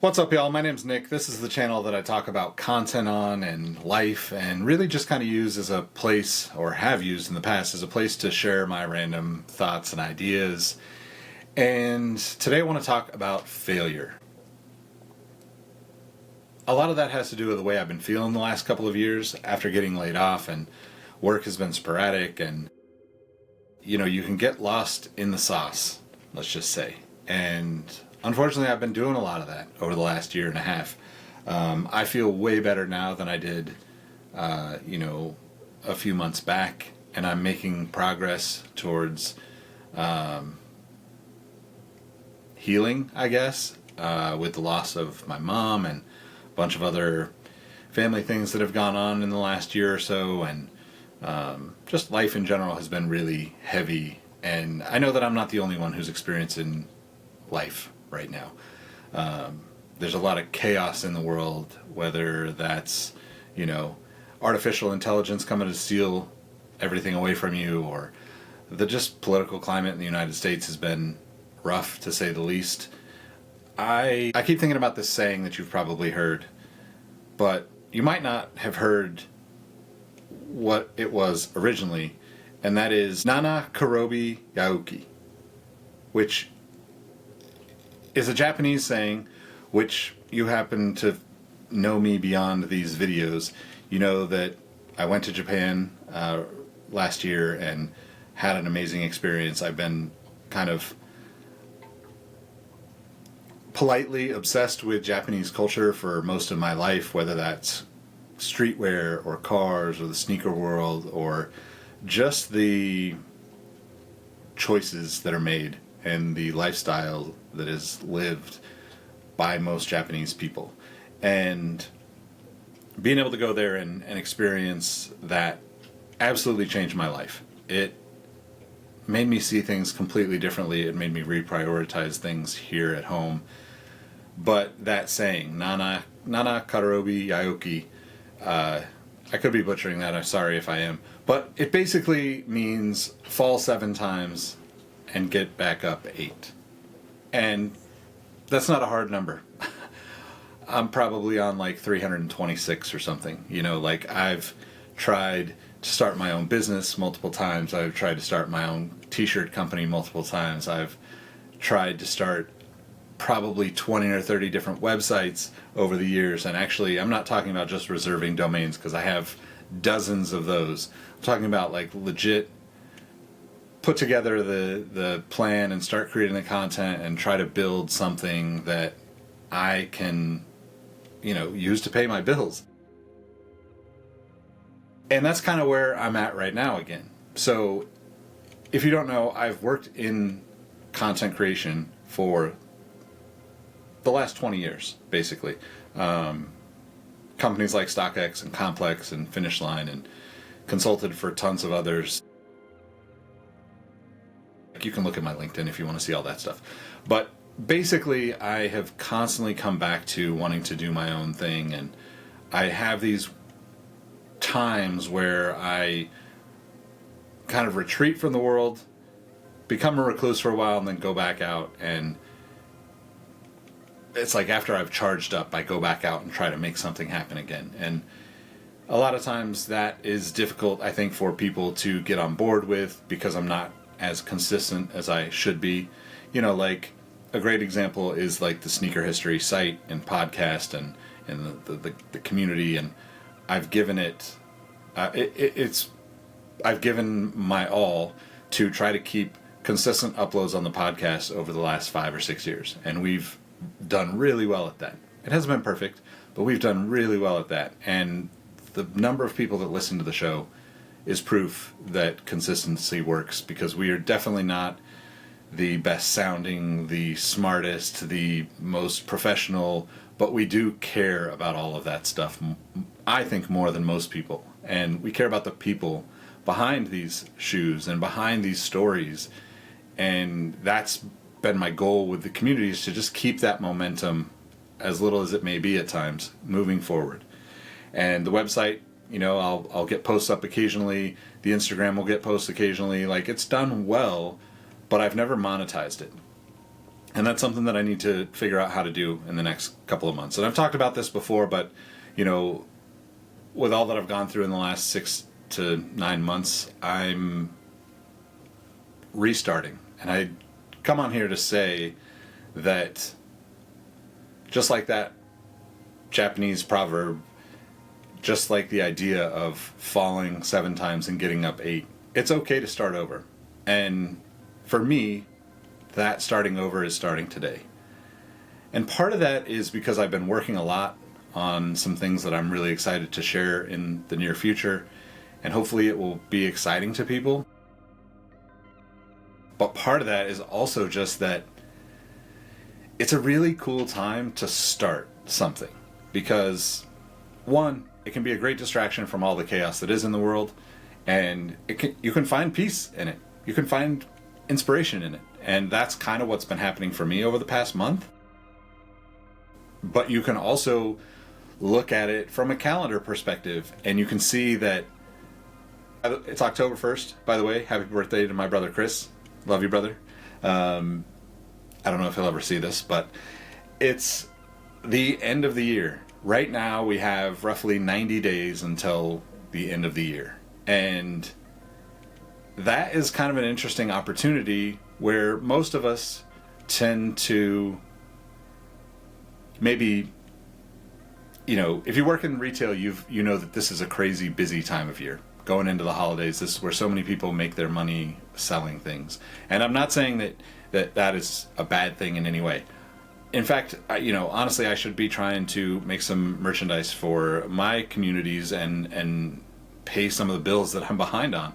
What's up, y'all? My name's Nick. This is the channel that I talk about content on and life, and really just kind of use as a place, or have used in the past, as a place to share my random thoughts and ideas. And today I want to talk about failure. A lot of that has to do with the way I've been feeling the last couple of years after getting laid off, and work has been sporadic, and you can get lost in the sauce, let's just say. And unfortunately, I've been doing a lot of that over the last year and a half. I feel way better now than I did, a few months back, and I'm making progress towards healing, I guess, with the loss of my mom and a bunch of other family things that have gone on in the last year or so, and just life in general has been really heavy. And I know that I'm not the only one who's experiencing life right now. There's a lot of chaos in the world, whether that's, artificial intelligence coming to steal everything away from you, or the just political climate in the United States has been rough, to say the least. I keep thinking about this saying that you've probably heard, but you might not have heard what it was originally, and that is Nana Karobi Yauki, which is a Japanese saying, which you happen to know me beyond these videos. You know that I went to Japan last year and had an amazing experience. I've been kind of politely obsessed with Japanese culture for most of my life, whether that's streetwear or cars or the sneaker world or just the choices that are made and the lifestyle that is lived by most Japanese people. And being able to go there and experience that absolutely changed my life. It made me see things completely differently. It made me reprioritize things here at home. But that saying, Nana Karobi Yaoki, I could be butchering that, I'm sorry if I am, but it basically means fall 7 times and get back up 8. And that's not a hard number. I'm probably on like 326 or something. I've tried to start my own business multiple times. I've tried to start my own t-shirt company multiple times. I've tried to start probably 20 or 30 different websites over the years. And actually, I'm not talking about just reserving domains, because I have dozens of those. I'm talking about like legit put together the plan and start creating the content and try to build something that I can, use to pay my bills. And that's kind of where I'm at right now again. So if you don't know, I've worked in content creation for the last 20 years, basically. Companies like StockX and Complex and Finish Line, and consulted for tons of others. You can look at my LinkedIn if you want to see all that stuff. But basically, I have constantly come back to wanting to do my own thing, and I have these times where I kind of retreat from the world, become a recluse for a while, and then go back out. And it's like after I've charged up, I go back out and try to make something happen again. And a lot of times that is difficult, I think, for people to get on board with, because I'm not as consistent as I should be. Like a great example is like the Sneaker History site and podcast and the community, and I've given it I've given my all to try to keep consistent uploads on the podcast over the last 5 or 6 years, and we've done really well at that. It hasn't been perfect, but we've done really well at that, and the number of people that listen to the show is proof that consistency works, because we are definitely not the best sounding, the smartest, the most professional, but we do care about all of that stuff, I think, more than most people. And we care about the people behind these shoes and behind these stories. And that's been my goal with the community, is to just keep that momentum, as little as it may be at times, moving forward. And the website, I'll get posts up occasionally. The Instagram will get posts occasionally. Like, it's done well, but I've never monetized it. And that's something that I need to figure out how to do in the next couple of months. And I've talked about this before, but, you know, with all that I've gone through in the last 6 to 9 months, I'm restarting. And I come on here to say that just like that Japanese proverb, just like the idea of falling 7 times and getting up 8, it's okay to start over. And for me, that starting over is starting today. And part of that is because I've been working a lot on some things that I'm really excited to share in the near future, and hopefully it will be exciting to people. But part of that is also just that it's a really cool time to start something, because one, it can be a great distraction from all the chaos that is in the world, and you can find peace in it. You can find inspiration in it. And that's kind of what's been happening for me over the past month. But you can also look at it from a calendar perspective, and you can see that it's October 1st, by the way. Happy birthday to my brother Chris. Love you, brother. I don't know if he'll ever see this, but it's the end of the year. Right now we have roughly 90 days until the end of the year. And that is kind of an interesting opportunity where most of us tend to maybe, you know, if you work in retail, you know that this is a crazy busy time of year. Going into the holidays, this is where so many people make their money selling things. And I'm not saying that is a bad thing in any way. In fact, honestly, I should be trying to make some merchandise for my communities and pay some of the bills that I'm behind on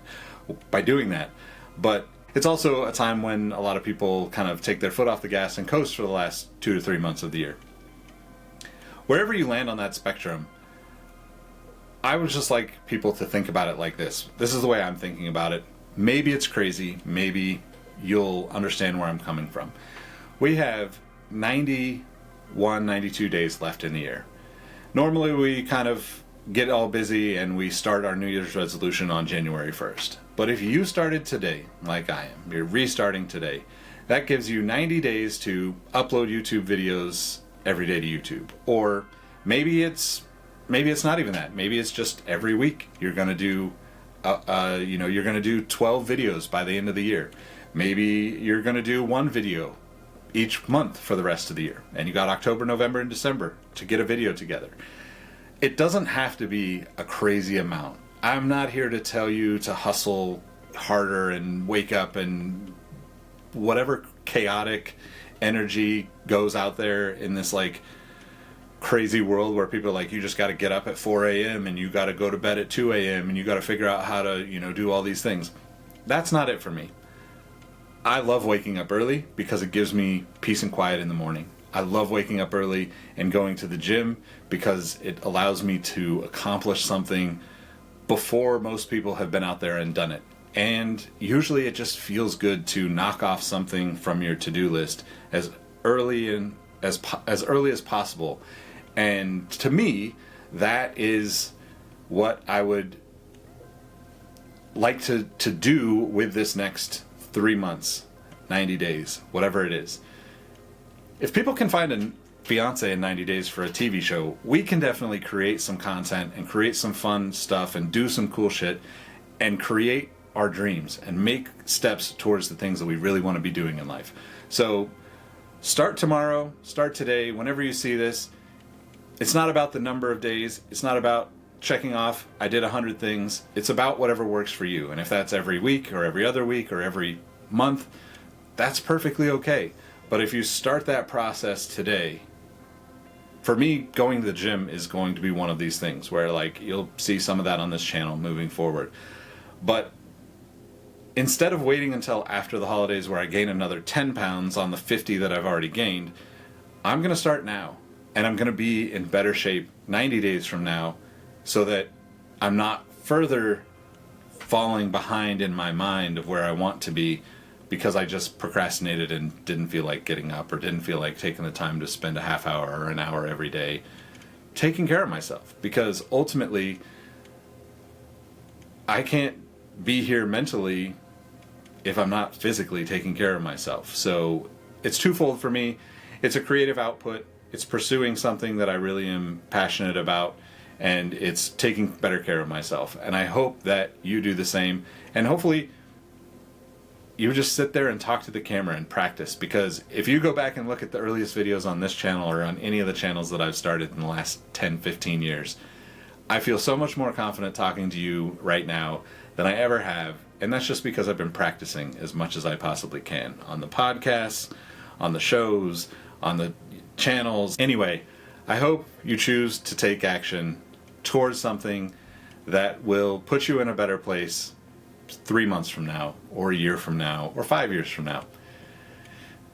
by doing that. But it's also a time when a lot of people kind of take their foot off the gas and coast for the last 2 to 3 months of the year. Wherever you land on that spectrum, I would just like people to think about it like this. This is the way I'm thinking about it. Maybe it's crazy. Maybe you'll understand where I'm coming from. We have 91, 92 days left in the year. Normally we kind of get all busy and we start our New Year's resolution on January 1st. But if you started today, like I am, you're restarting today, that gives you 90 days to upload YouTube videos every day to YouTube. Or maybe it's not even that. Maybe it's just every week you're going to do you're going to do 12 videos by the end of the year. Maybe you're going to do 1 video each month for the rest of the year. And you got October, November, and December to get a video together. It doesn't have to be a crazy amount. I'm not here to tell you to hustle harder and wake up and whatever chaotic energy goes out there in this like crazy world where people are like, you just got to get up at 4 a.m. and you got to go to bed at 2 a.m. and you got to figure out how to, do all these things. That's not it for me. I love waking up early because it gives me peace and quiet in the morning. I love waking up early and going to the gym because it allows me to accomplish something before most people have been out there and done it. And usually it just feels good to knock off something from your to-do list as early as possible. And to me, that is what I would like to do with this next 3 months, 90 days, whatever it is. If people can find a fiance in 90 days for a TV show, we can definitely create some content and create some fun stuff and do some cool shit and create our dreams and make steps towards the things that we really want to be doing in life. So start tomorrow, start today, whenever you see this. It's not about the number of days. It's not about checking off, I did 100 things. It's about whatever works for you. And if that's every week or every other week or every month, that's perfectly okay. But if you start that process today, for me, going to the gym is going to be one of these things where like you'll see some of that on this channel moving forward. But instead of waiting until after the holidays where I gain another 10 pounds on the 50 that I've already gained, I'm going to start now. And I'm going to be in better shape 90 days from now so that I'm not further falling behind in my mind of where I want to be because I just procrastinated and didn't feel like getting up or didn't feel like taking the time to spend a half hour or an hour every day taking care of myself. Because ultimately, I can't be here mentally if I'm not physically taking care of myself. So it's twofold for me. It's a creative output. It's pursuing something that I really am passionate about, and it's taking better care of myself. And I hope that you do the same. And hopefully you just sit there and talk to the camera and practice, because if you go back and look at the earliest videos on this channel or on any of the channels that I've started in the last 10, 15 years, I feel so much more confident talking to you right now than I ever have. And that's just because I've been practicing as much as I possibly can on the podcasts, on the shows, on the channels. Anyway, I hope you choose to take action towards something that will put you in a better place 3 months from now, or a year from now, or 5 years from now.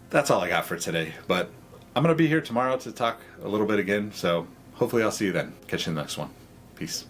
That's all I got for today, but I'm going to be here tomorrow to talk a little bit again, so hopefully I'll see you then. Catch you in the next one. Peace.